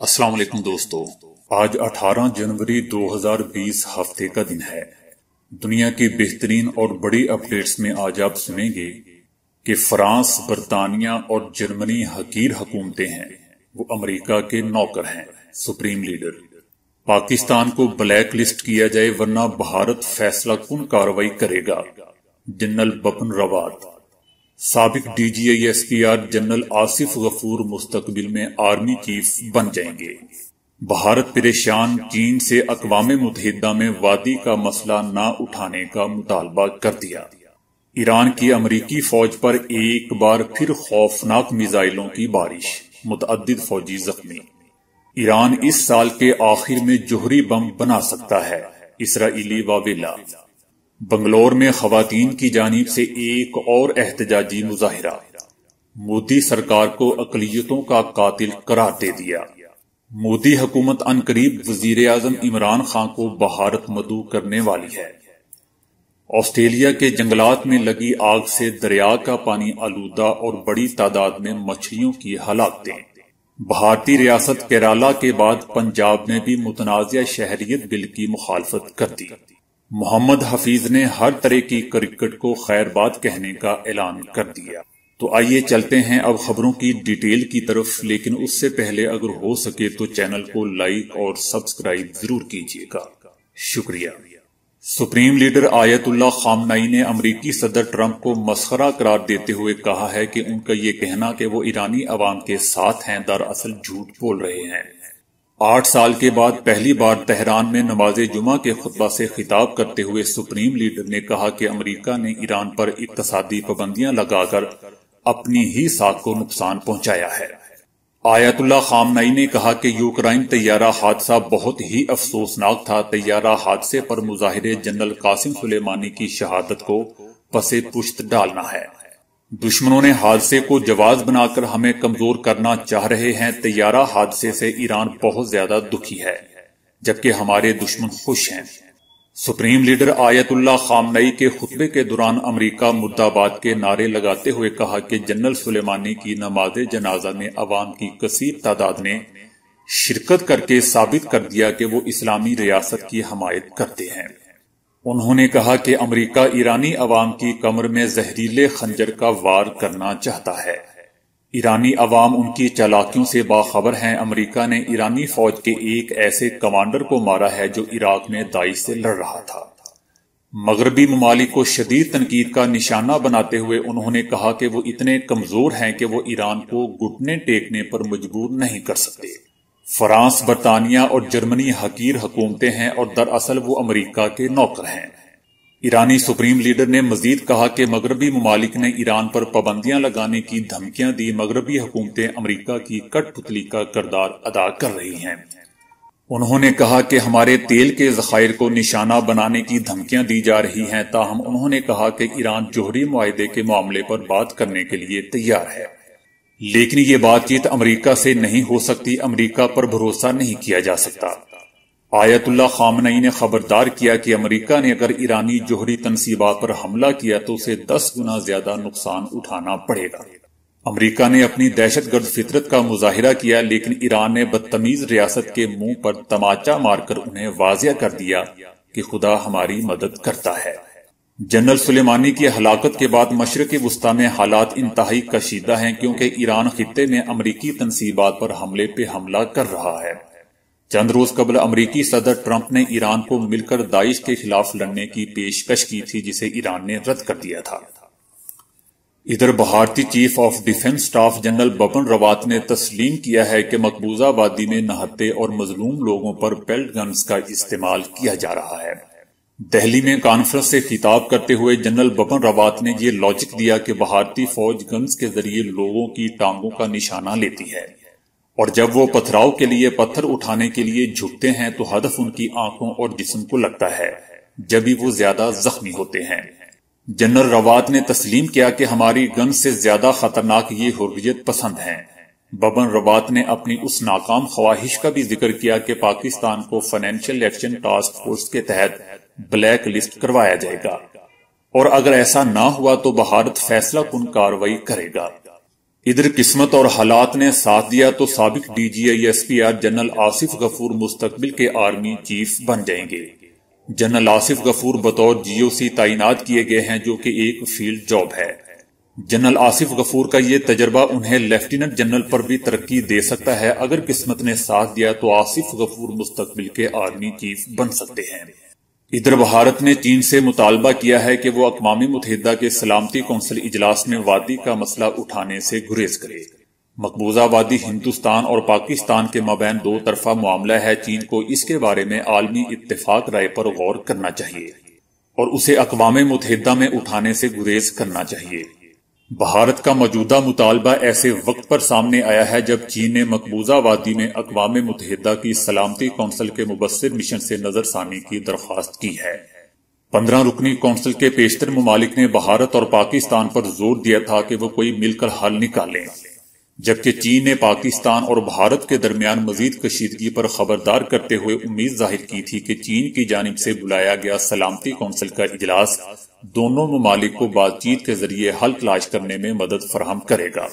السلام علیکم دوستو، آج 18 جنوری 2020 ہفتے کا دن ہے۔ دنیا کی بہترین اور بڑی اپڈیٹس میں آج آپ سنیں گے کہ فرانس، برطانیہ اور جرمنی حقیر حکومتیں ہیں، وہ امریکہ کے نوکر ہیں۔ سپریم لیڈر پاکستان کو بلیک لسٹ کیا جائے ورنہ بھارت فیصلہ کن کارروائی کرے گا، جنرل بپن راوت۔ سابق D G I S P R general Asif Ghafoor مستقبل میں آرمی چیف بن جائیں گے۔ بھارت پریشان، چین سے اقوام متحدہ میں وادی کا مسئلہ نہ اٹھانے کا مطالبہ کر دیا۔ ایران کی امریکی فوج پر ایک بار پھر خوفناک میزائلوں کی بارش، متعدد فوجی زخمی۔ ایران اس سال کے آخر میں جوہری بم بنا سکتا ہے، اسرائیلی واویلا۔ بنگلور میں خواتین کی جانب سے ایک اور احتجاجی مظاہرہ، مودی سرکار کو اقلیتوں کا قاتل قرار دے دیا۔ مودی حکومت عنقریب وزیر اعظم عمران خان کو بھارت مدعو کرنے والی ہے۔ آسٹریلیا کے جنگلات میں لگی آگ سے دریا کا پانی آلودہ اور بڑی تعداد میں مچھلیوں کی ہلاکتیں۔ بھارتی ریاست کیرالہ کے بعد پنجاب میں بھی متنازع شہریت بل کی مخالفت کر دی۔ محمد حفیظ نے ہر طرح کی کرکٹ کو خیر بات کہنے کا اعلان کر دیا۔ تو آئیے چلتے ہیں اب خبروں کی ڈیٹیل کی طرف، لیکن اس سے پہلے اگر ہو سکے تو چینل کو لائک اور سبسکرائب ضرور کیجیے گا، شکریہ۔ سپریم لیڈر آیت اللہ خامنئی نے امریکی صدر ٹرمپ کو مسخرہ قرار دیتے ہوئے کہا ہے کہ ان کا یہ کہنا کہ وہ ایرانی عوام کے ساتھ ہیں دراصل جھوٹ بول رہے ہیں۔ 8 سال کے بعد پہلی بار تہران میں نماز جمعہ کے خطبہ سے خطاب کرتے ہوئے سپریم لیڈر نے کہا کہ امریکہ نے ایران پر اقتصادی پابندیاں لگا کر اپنی ہی ساکھ کو نقصان پہنچایا ہے۔ آیت اللہ خامنئی نے کہا کہ یوکرائن طیارہ حادثہ بہت ہی افسوسناک تھا۔ طیارہ حادثے پر مظاہرے جنرل قاسم سلیمانی کی شہادت کو پس پشت ڈالنا ہے۔ دشمنوں نے حادثے کو جواز بنا کر ہمیں کمزور کرنا چاہ رہے ہیں۔ طیارہ حادثے سے ایران بہت زیادہ دکھی ہے، جبکہ ہمارے دشمن خوش ہیں۔ سپریم لیڈر آیت اللہ خامنئی کے خطبے کے دوران امریکہ مرد آباد کے نعرے لگاتے ہوئے کہا کہ جنرل سلیمانی کی نماز جنازہ میں عوام کی کثیر تعداد نے شرکت کر کے ثابت کر دیا کہ وہ اسلامی ریاست کی حمایت کرتے ہیں۔ انہوں نے کہا کہ امریکہ ایرانی عوام کی کمر میں زہریلے خنجر کا وار کرنا چاہتا ہے۔ ایرانی عوام ان کی چالاکیوں سے باخبر ہیں۔ امریکہ نے ایرانی فوج کے ایک ایسے کمانڈر کو مارا ہے جو عراق میں داعش سے لڑ رہا تھا۔ مغربی ممالک کو شدید تنقید کا نشانہ بناتے ہوئے انہوں نے کہا کہ وہ اتنے کمزور ہیں کہ وہ ایران کو گھٹنے ٹیکنے پر مجبور نہیں کر سکتے۔ فرانس، برطانیہ اور جرمنی حقیر حکومتیں ہیں اور دراصل وہ امریکہ کے نوکر ہیں۔ ایرانی سپریم لیڈر نے مزید کہا کہ مغربی ممالک نے ایران پر پابندیاں لگانے کی دھمکیاں دی۔ مغربی حکومتیں امریکہ کی کٹ پتلی کا کردار ادا کر رہی ہیں۔ انہوں نے کہا کہ ہمارے تیل کے ذخائر کو نشانہ بنانے کی دھمکیاں دی جا رہی ہیں، تاہم انہوں نے کہا کہ ایران جوہری معاہدے کے معاملے پر بات کرنے کے لیے تیار ہے، لیکن یہ بات چیت امریکہ سے نہیں ہو سکتی۔ امریکہ پر بھروسہ نہیں کیا جا سکتا۔ آیت اللہ خامنئی نے خبردار کیا کہ امریکہ نے اگر ایرانی جوہری تنصیبات پر حملہ کیا تو اسے 10 گنا زیادہ نقصان اٹھانا پڑے گا۔ امریکہ نے اپنی دہشت گرد فطرت کا مظاہرہ کیا، لیکن ایران نے بدتمیز ریاست کے منہ پر تماچا مار کر انہیں واضح کر دیا کہ خدا ہماری مدد کرتا ہے۔ جنرل سلیمانی کی ہلاکت کے بعد مشرق وسطی میں حالات انتہائی کشیدہ ہیں، کیونکہ ایران خطے میں امریکی تنصیبات پر حملے پہ حملہ کر رہا ہے۔ چند روز قبل امریکی صدر ٹرمپ نے ایران کو مل کر داعش کے خلاف لڑنے کی پیشکش کی تھی، جسے ایران نے رد کر دیا تھا۔ ادھر بھارتی chief of defence staff general Bipin Rawat نے تسلیم کیا ہے کہ مقبوضہ وادی میں نہتے اور مظلوم لوگوں پر پیلٹ گنز کا استعمال کیا جا رہا ہے۔ دہلی میں کانفرنس سے خطاب کرتے ہوئے جنرل بپن راوت نے یہ لاجک دیا کہ بھارتی فوج گنز کے ذریعے لوگوں کی ٹانگوں کا نشانہ لیتی ہے، اور جب وہ پتھراؤ کے لیے پتھر اٹھانے کے لیے جھکتے ہیں تو ہدف ان کی آنکھوں اور جسم کو لگتا ہے، جبھی وہ زیادہ زخمی ہوتے ہیں۔ جنرل راوت نے تسلیم کیا کہ ہماری گنز سے زیادہ خطرناک یہ حریت پسند ہیں۔ بپن راوت نے اپنی اس ناکام خواہش کا بھی ذکر کیا کہ پاکستان کو فائنینشل ایکشن ٹاسک فورس کے تحت بلیک لسٹ کروایا جائے گا، اور اگر ایسا نہ ہوا تو بھارت فیصلہ کن کارروائی کرے گا۔ ادھر قسمت اور حالات نے ساتھ دیا تو سابق DGI/SPR جنرل آصف غفور مستقبل کے آرمی چیف بن جائیں گے۔ جنرل آصف غفور بطور GOC تعینات کیے گئے ہیں، جو کہ ایک فیلڈ جاب ہے۔ جنرل آصف غفور کا یہ تجربہ انہیں لیفٹیننٹ جنرل پر بھی ترقی دے سکتا ہے۔ اگر قسمت نے ساتھ دیا تو آصف غفور مستقبل کے آرمی چیف بن سکتے ہیں۔ ادھر بھارت نے چین سے مطالبہ کیا ہے کہ وہ اقوام متحدہ کے سلامتی کونسل اجلاس میں وادی کا مسئلہ اٹھانے سے گریز کرے۔ مقبوضہ وادی ہندوستان اور پاکستان کے مابین دو طرفہ معاملہ ہے۔ چین کو اس کے بارے میں عالمی اتفاق رائے پر غور کرنا چاہیے اور اسے اقوام متحدہ میں اٹھانے سے گریز کرنا چاہیے۔ بھارت کا موجودہ مطالبہ ایسے وقت پر سامنے آیا ہے جب چین نے مقبوضہ وادی میں اقوام متحدہ کی سلامتی کونسل کے مبصر مشن سے نظر ثانی کی درخواست کی ہے۔ 15 رکنی کونسل کے بیشتر ممالک نے بھارت اور پاکستان پر زور دیا تھا کہ وہ کوئی مل کر حل نکالیں، جبکہ چین نے پاکستان اور بھارت کے درمیان مزید کشیدگی پر خبردار کرتے ہوئے امید ظاہر کی تھی کہ چین کی جانب سے بلایا گیا سلامتی کونسل کا اجلاس دونوں ممالک کو بات چیت کے ذریعے حل تلاش کرنے میں مدد فراہم کرے گا۔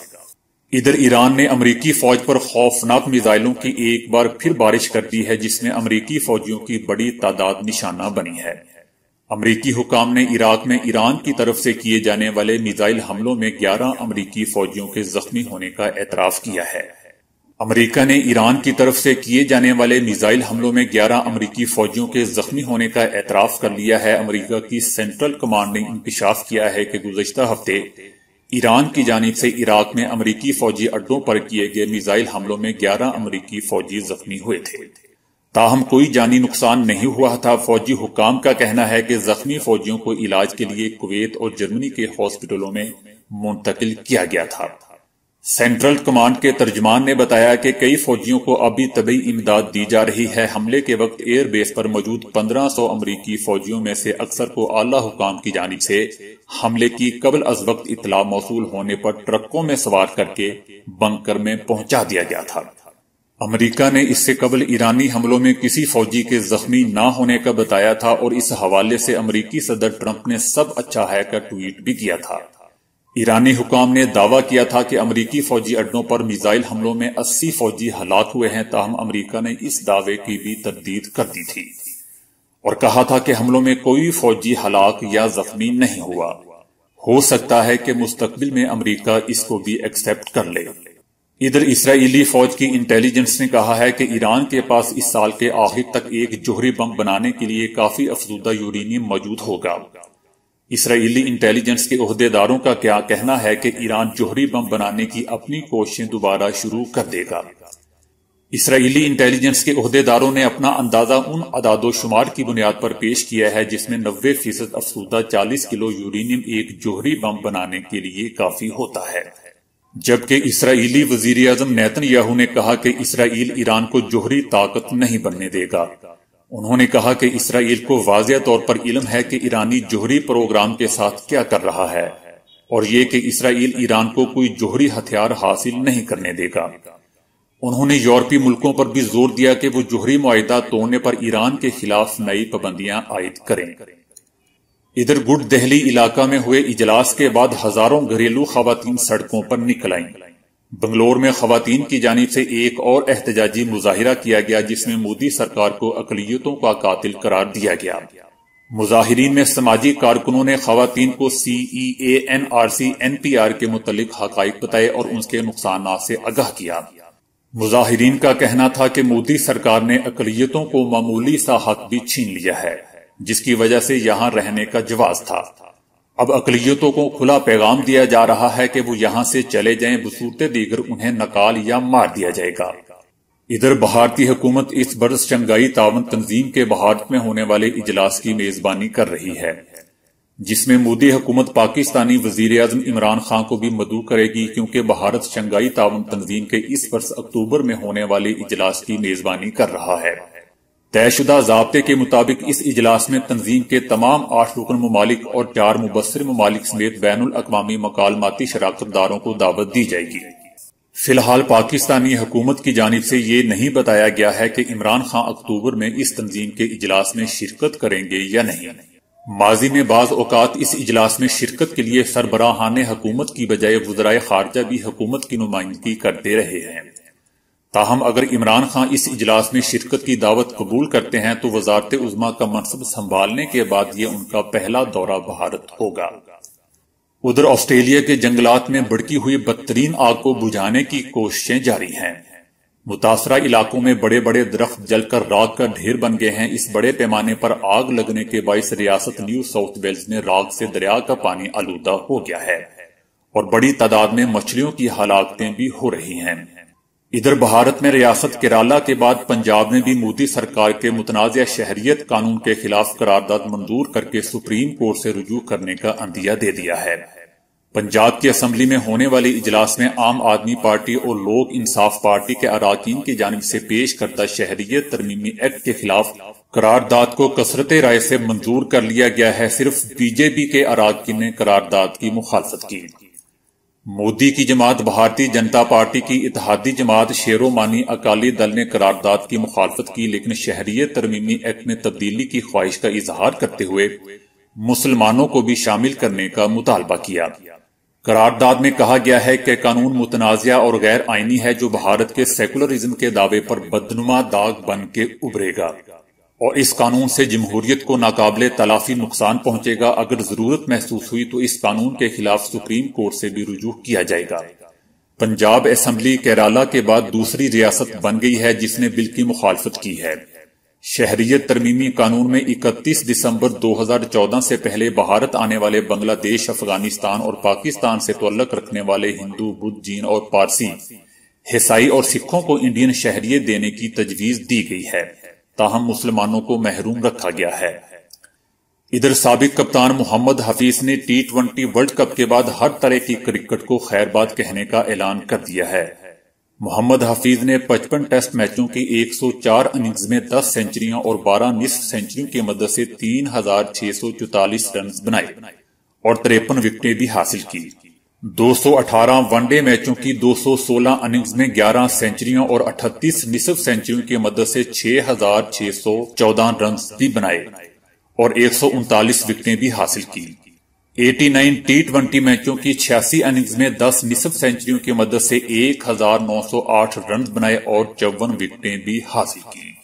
ادھر ایران نے امریکی فوج پر خوفناک میزائلوں کی ایک بار پھر بارش کر دی ہے، جس میں امریکی فوجیوں کی بڑی تعداد نشانہ بنی ہے۔ امریکی حکام نے عراق میں ایران کی طرف سے کیے جانے والے میزائل حملوں میں 11 امریکی فوجیوں کے زخمی ہونے کا اعتراف کیا ہے۔ امریکہ نے ایران کی طرف سے کیے جانے والے میزائل حملوں میں 11 امریکی فوجیوں کے زخمی ہونے کا اعتراف کر لیا ہے۔ امریکہ کی سینٹرل کمانڈ نے انکشاف کیا ہے کہ گزشتہ ہفتے ایران کی جانب سے عراق میں امریکی فوجی اڈوں پر کیے گئے میزائل حملوں میں 11 امریکی فوجی زخمی ہوئے تھے، تاہم کوئی جانی نقصان نہیں ہوا تھا۔ فوجی حکام کا کہنا ہے کہ زخمی فوجیوں کو علاج کے لیے کویت اور جرمنی کے ہاسپٹلوں میں منتقل کیا گیا تھا۔ سینٹرل کمانڈ کے ترجمان نے بتایا کہ کئی فوجیوں کو ابھی طبی امداد دی جا رہی ہے۔ حملے کے وقت ایئر بیس پر موجود 1500 امریکی فوجیوں میں سے اکثر کو اعلی حکام کی جانب سے حملے کی قبل از وقت اطلاع موصول ہونے پر ٹرکوں میں سوار کر کے بنکر میں پہنچا دیا گیا تھا۔ امریکہ نے اس سے قبل ایرانی حملوں میں کسی فوجی کے زخمی نہ ہونے کا بتایا تھا اور اس حوالے سے امریکی صدر ٹرمپ نے سب اچھا ہے کا ٹویٹ بھی کیا تھا۔ ایرانی حکام نے دعویٰ کیا تھا کہ امریکی فوجی اڈوں پر میزائل حملوں میں 80 فوجی ہلاک ہوئے ہیں، تاہم امریکہ نے اس دعوے کی بھی تردید کر دی تھی اور کہا تھا کہ حملوں میں کوئی فوجی ہلاک یا زخمی نہیں ہوا۔ ہو سکتا ہے کہ مستقبل میں امریکہ اس کو بھی ایکسپٹ کر لے۔ ادھر اسرائیلی فوج کی انٹیلیجنس نے کہا ہے کہ ایران کے پاس اس سال کے آخر تک ایک جوہری بم بنانے کے لیے کافی افزودہ یورینیم موجود ہوگا۔ اسرائیلی انٹیلیجنس کے عہدیداروں کا کیا کہنا ہے کہ ایران جوہری بم بنانے کی اپنی کوششیں دوبارہ شروع کر دے گا۔ اسرائیلی انٹیلیجنس کے عہدیداروں نے اپنا اندازہ ان اعداد و شمار کی بنیاد پر پیش کیا ہے جس میں 90% افزودہ 40 کلو یورینیم ایک جوہری بم بنانے کے لیے کافی ہوتا ہے، جبکہ اسرائیلی وزیر اعظم نیتن یاہو نے کہا کہ اسرائیل ایران کو جوہری طاقت نہیں بننے دے گا۔ انہوں نے کہا کہ اسرائیل کو واضح طور پر علم ہے کہ ایرانی جوہری پروگرام کے ساتھ کیا کر رہا ہے اور یہ کہ اسرائیل ایران کو کوئی جوہری ہتھیار حاصل نہیں کرنے دے گا۔ انہوں نے یورپی ملکوں پر بھی زور دیا کہ وہ جوہری معاہدہ توڑنے پر ایران کے خلاف نئی پابندیاں عائد کریں۔ ادھر گڈ دہلی علاقہ میں ہوئے اجلاس کے بعد ہزاروں گھریلو خواتین سڑکوں پر نکل آئیں۔ بنگلور میں خواتین کی جانب سے ایک اور احتجاجی مظاہرہ کیا گیا جس میں مودی سرکار کو اقلیتوں کا قاتل قرار دیا گیا۔ مظاہرین میں سماجی کارکنوں نے خواتین کو CEA NRC NPR کے متعلق حقائق بتائے اور ان کے نقصانات سے آگاہ کیا۔ مظاہرین کا کہنا تھا کہ مودی سرکار نے اقلیتوں کو معمولی سا حق بھی چھین لیا ہے جس کی وجہ سے یہاں رہنے کا جواز تھا۔ اب اقلیتوں کو کھلا پیغام دیا جا رہا ہے کہ وہ یہاں سے چلے جائیں، بصورت دیگر انہیں نکال یا مار دیا جائے گا۔ ادھر بھارتی حکومت اس برس شنگھائی تعاون تنظیم کے بھارت میں ہونے والے اجلاس کی میزبانی کر رہی ہے، جس میں مودی حکومت پاکستانی وزیر اعظم عمران خان کو بھی مدعو کرے گی کیونکہ بھارت شنگھائی تعاون تنظیم کے اس برس اکتوبر میں ہونے والے اجلاس کی میزبانی کر رہا ہے۔ طے شدہ ضابطے کے مطابق اس اجلاس میں تنظیم کے تمام 8 رکن ممالک اور 4 مبصر ممالک سمیت بین الاقوامی مکالماتی شراکت داروں کو دعوت دی جائے گی۔ فی الحال پاکستانی حکومت کی جانب سے یہ نہیں بتایا گیا ہے کہ عمران خان اکتوبر میں اس تنظیم کے اجلاس میں شرکت کریں گے یا نہیں۔ ماضی میں بعض اوقات اس اجلاس میں شرکت کے لیے سربراہان حکومت کی بجائے وزرائے خارجہ بھی حکومت کی نمائندگی کرتے رہے ہیں۔ تاہم اگر عمران خان اس اجلاس میں شرکت کی دعوت قبول کرتے ہیں تو وزارت عظمیٰ کا منصب سنبھالنے کے بعد یہ ان کا پہلا دورہ بھارت ہوگا۔ ادھر آسٹریلیا کے جنگلات میں بھڑکی ہوئی بدترین آگ کو بجھانے کی کوششیں جاری ہیں۔ متاثرہ علاقوں میں بڑے بڑے درخت جل کر راکھ کا ڈھیر بن گئے ہیں۔ اس بڑے پیمانے پر آگ لگنے کے باعث ریاست نیو ساؤتھ ویلز میں راکھ سے دریا کا پانی آلودہ ہو گیا ہے اور بڑی تعداد میں مچھلیوں کی ہلاکتیں بھی ہو رہی ہیں۔ ادھر بھارت میں ریاست کیرالہ کے بعد پنجاب نے بھی مودی سرکار کے متنازع شہریت قانون کے خلاف قرارداد منظور کر کے سپریم کورٹ سے رجوع کرنے کا عندیہ دے دیا ہے۔ پنجاب کی اسمبلی میں ہونے والی اجلاس میں عام آدمی پارٹی اور لوک انصاف پارٹی کے اراکین کی جانب سے پیش کردہ شہریت ترمیمی ایکٹ کے خلاف قرارداد کو کثرت رائے سے منظور کر لیا گیا ہے۔ صرف بی جے پی کے اراکین نے قرارداد کی مخالفت کی۔ مودی کی جماعت بھارتی جنتا پارٹی کی اتحادی جماعت شیرومانی اکالی دل نے قرارداد کی مخالفت کی، لیکن شہریت ترمیمی ایکٹ میں تبدیلی کی خواہش کا اظہار کرتے ہوئے مسلمانوں کو بھی شامل کرنے کا مطالبہ کیا۔ قرارداد میں کہا گیا ہے کہ قانون متنازع اور غیر آئینی ہے جو بھارت کے سیکولرزم کے دعوے پر بدنما داغ بن کے ابھرے گا اور اس قانون سے جمہوریت کو ناقابل تلافی نقصان پہنچے گا۔ اگر ضرورت محسوس ہوئی تو اس قانون کے خلاف سپریم کورٹ سے بھی رجوع کیا جائے گا۔ پنجاب اسمبلی کیرالہ کے بعد دوسری ریاست بن گئی ہے جس نے بل کی مخالفت کی ہے۔ شہریت ترمیمی قانون میں 31 دسمبر 2014 سے پہلے بھارت آنے والے بنگلہ دیش، افغانستان اور پاکستان سے تعلق رکھنے والے ہندو، بدھ، جین اور پارسی، عیسائی اور سکھوں کو انڈین شہریت دینے کی تجویز دی گئی ہے، تاہم مسلمانوں کو محروم رکھا گیا ہے۔ ادھر سابق کپتان محمد حفیظ نے T20 ورلڈ کپ کے بعد ہر طرح کی کرکٹ کو خیر باد کہنے کا اعلان کر دیا ہے۔ محمد حفیظ نے 55 ٹیسٹ میچوں کی 104 اننگز میں 10 سینچریاں اور 12 نصف سینچریوں کی مدد سے 3644 رنز بنائے اور 53 وکٹیں بھی حاصل کی۔ 218 ون ڈے میچوں کی 216 اننگز میں 11 سینچریوں اور 38 نصف سینچریوں کی مدد سے 6614 رنز بھی بنائے اور 139 وکٹیں بھی حاصل کی۔ 89 T20 میچوں کی 86 اننگز میں 10 نصف سینچریوں کی مدد سے 1908 رنز بنائے اور 54 وکٹیں بھی حاصل کی۔